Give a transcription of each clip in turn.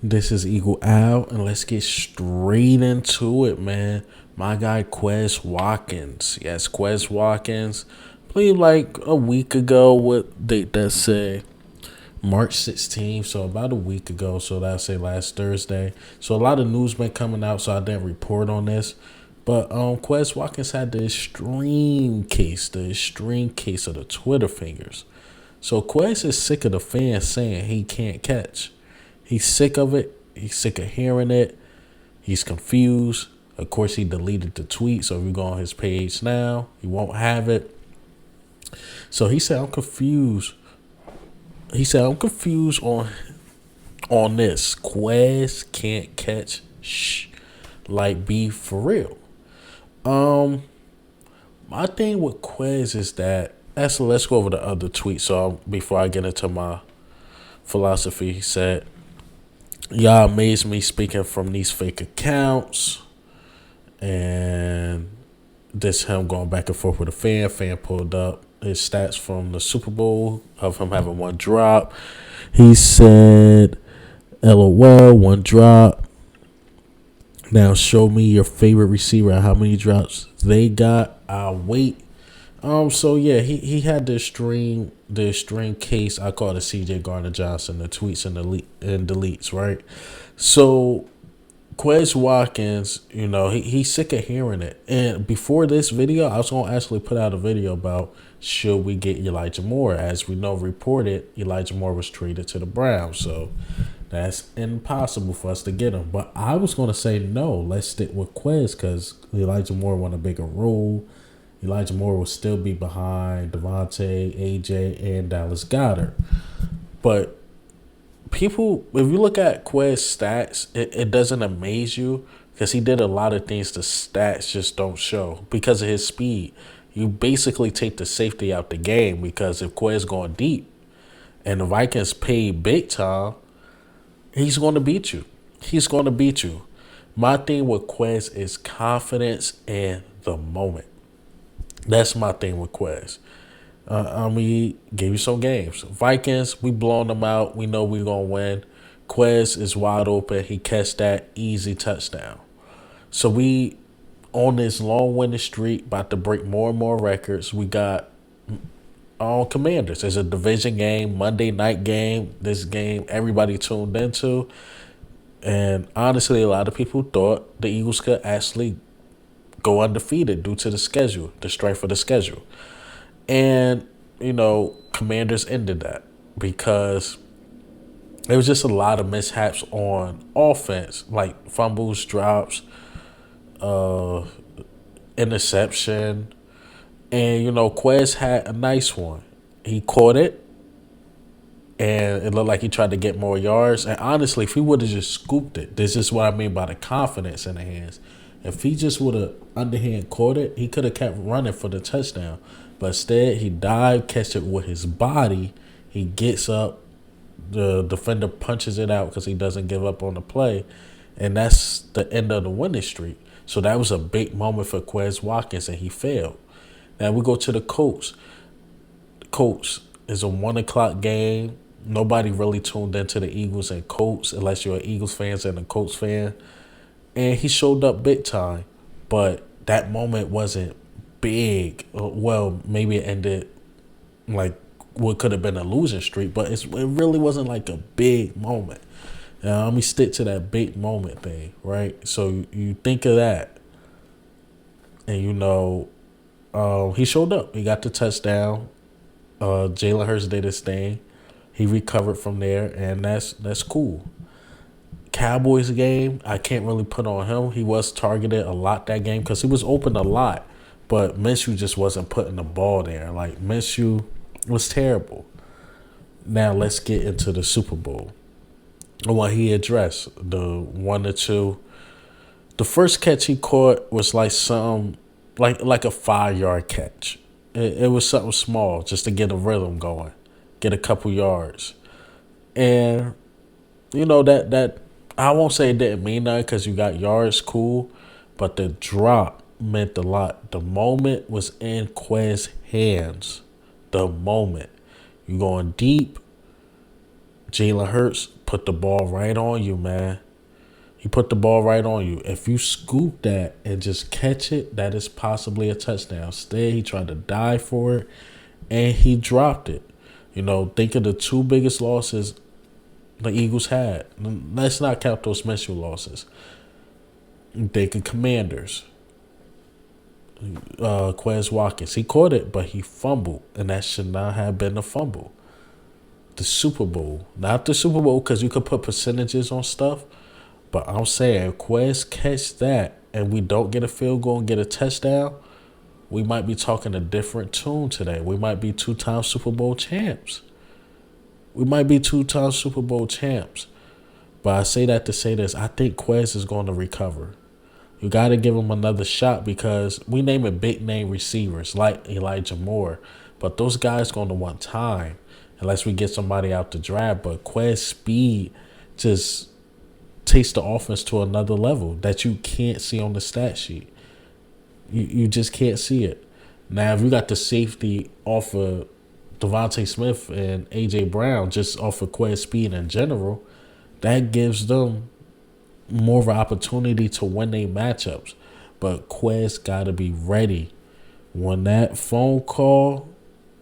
This is Eagle Out, and let's get straight into it, man. My guy Quez Watkins. Yes, Quez Watkins. I believe like a week ago, what date that say? March 16th, so about a week ago, so that's say last Thursday. So a lot of news been coming out, so I didn't report on this. But Quez Watkins had the extreme case of the Twitter fingers. So Quez is sick of the fans saying he can't catch. He's sick of it. He's sick of hearing it. He's confused. Of course, he deleted the tweet. So if you go on his page now, he won't have it. So he said, "I'm confused." He said, "I'm confused on this. Quez can't catch. Shh, like be for real." Um, my thing with Quez is that. Actually, let's go over the other tweet. So before I get into my philosophy, he said, "Y'all amaze me speaking from these fake accounts." And this him going back and forth with a fan. Fan pulled up his stats from the Super Bowl of him having one drop. He said, "LOL, one drop. Now show me your favorite receiver and how many drops they got. I'll wait." So yeah, he had the extreme case. I call it CJ Garner Johnson, the tweets and deletes, right? So Quez Watkins, he's sick of hearing it. And before this video, I was gonna actually put out a video about should we get Elijah Moore. As we know, reported Elijah Moore was traded to the Browns, so that's impossible for us to get him. But I was gonna say no, let's stick with Quez because Elijah Moore won a bigger role. Elijah Moore will still be behind Devontae, AJ, and Dallas Goedert. But people, if you look at Quez's stats, it doesn't amaze you because he did a lot of things the stats just don't show because of his speed. You basically take the safety out the game because if Quez going deep and the Vikings pay big time, he's going to beat you. He's going to beat you. My thing with Quez is confidence in the moment. That's my thing with Quez. We gave you some games. Vikings, we blowing them out. We know we're going to win. Quez is wide open. He catch that easy touchdown. So we on this long winning streak, about to break more and more records. We got all Commanders. It's a division game, Monday night game. This game everybody tuned into. And honestly, a lot of people thought the Eagles could actually go undefeated due to the schedule, the strength of the schedule. And, Commanders ended that because there was just a lot of mishaps on offense, like fumbles, drops, uh, interception. And, Quez had a nice one. He caught it, and it looked like he tried to get more yards. And honestly, if he would have just scooped it, this is what I mean by the confidence in the hands. If he just would have underhand caught it, he could have kept running for the touchdown. But instead, he dived, catch it with his body. He gets up. The defender punches it out because he doesn't give up on the play. And that's the end of the winning streak. So that was a big moment for Quez Watkins, and he failed. Now we go to the Colts. The Colts is a 1 o'clock game. Nobody really tuned into the Eagles and Colts unless you're an Eagles fan and a Colts fan. And he showed up big time. But that moment wasn't big. Well, maybe it ended like what could have been a losing streak, but it really wasn't like a big moment. Now, let me stick to that big moment thing, right? So you think of that, and he showed up. He got the touchdown. Jalen Hurts did his thing. He recovered from there, and that's cool. Cowboys game, I can't really put on him. He was targeted a lot that game because he was open a lot, but Minshew just wasn't putting the ball there. Like Minshew was terrible. Now let's get into the Super Bowl. What he addressed, the 1 or 2. The first catch he caught was like some like a 5-yard catch. It was something small just to get a rhythm going, get a couple yards, and that I won't say it didn't mean nothing because you got yards, cool, but the drop meant a lot. The moment was in Quez's hands. The moment you going deep, Jalen Hurts put the ball right on you, man. He put the ball right on you. If you scoop that and just catch it, that is possibly a touchdown. Instead, he tried to dive for it, and he dropped it. Think of the two biggest losses the Eagles had. Let's not count those Minshew losses. Think of Commanders. Quez Watkins. He caught it, but he fumbled, and that should not have been a fumble. The Super Bowl. Not the Super Bowl, because you could put percentages on stuff, but I'm saying Quez catch that, and we don't get a field goal and get a touchdown, we might be talking a different tune today. We might be two-time Super Bowl champs. But I say that to say this. I think Quez is going to recover. You got to give him another shot because we name it big name receivers like Elijah Moore. But those guys going to want time unless we get somebody out the draft. But Quez speed just takes the offense to another level that you can't see on the stat sheet. You just can't see it. Now, if you got the safety off of Devontae Smith and A.J. Brown just off of Quez speed in general, that gives them more of an opportunity to win their matchups. But Quez got to be ready. When that phone call,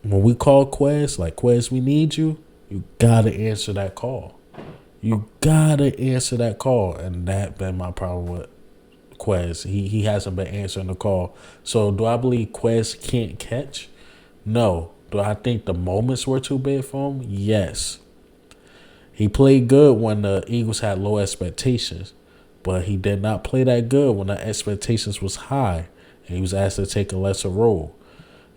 when we call Quez, like, Quez, we need you, you got to answer that call. And that been my problem with Quez. He hasn't been answering the call. So do I believe Quez can't catch? No. Do I think the moments were too big for him? Yes. He played good when the Eagles had low expectations, but he did not play that good when the expectations was high and he was asked to take a lesser role.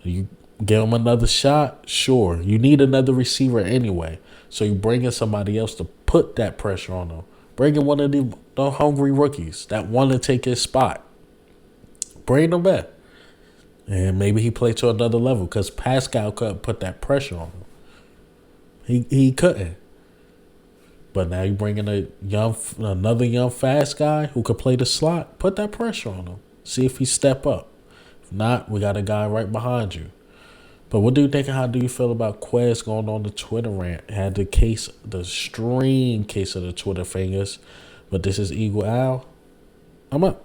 You give him another shot? Sure. You need another receiver anyway. So you bring in somebody else to put that pressure on him. Bring in one of the hungry rookies that want to take his spot. Bring them back. And maybe he played to another level because Pascal couldn't put that pressure on him. He couldn't. But now you bring in another young fast guy who could play the slot. Put that pressure on him. See if he step up. If not, we got a guy right behind you. But what do you think and how do you feel about Quez going on the Twitter rant? Had the extreme case of the Twitter fingers. But this is Eagle Al. I'm up.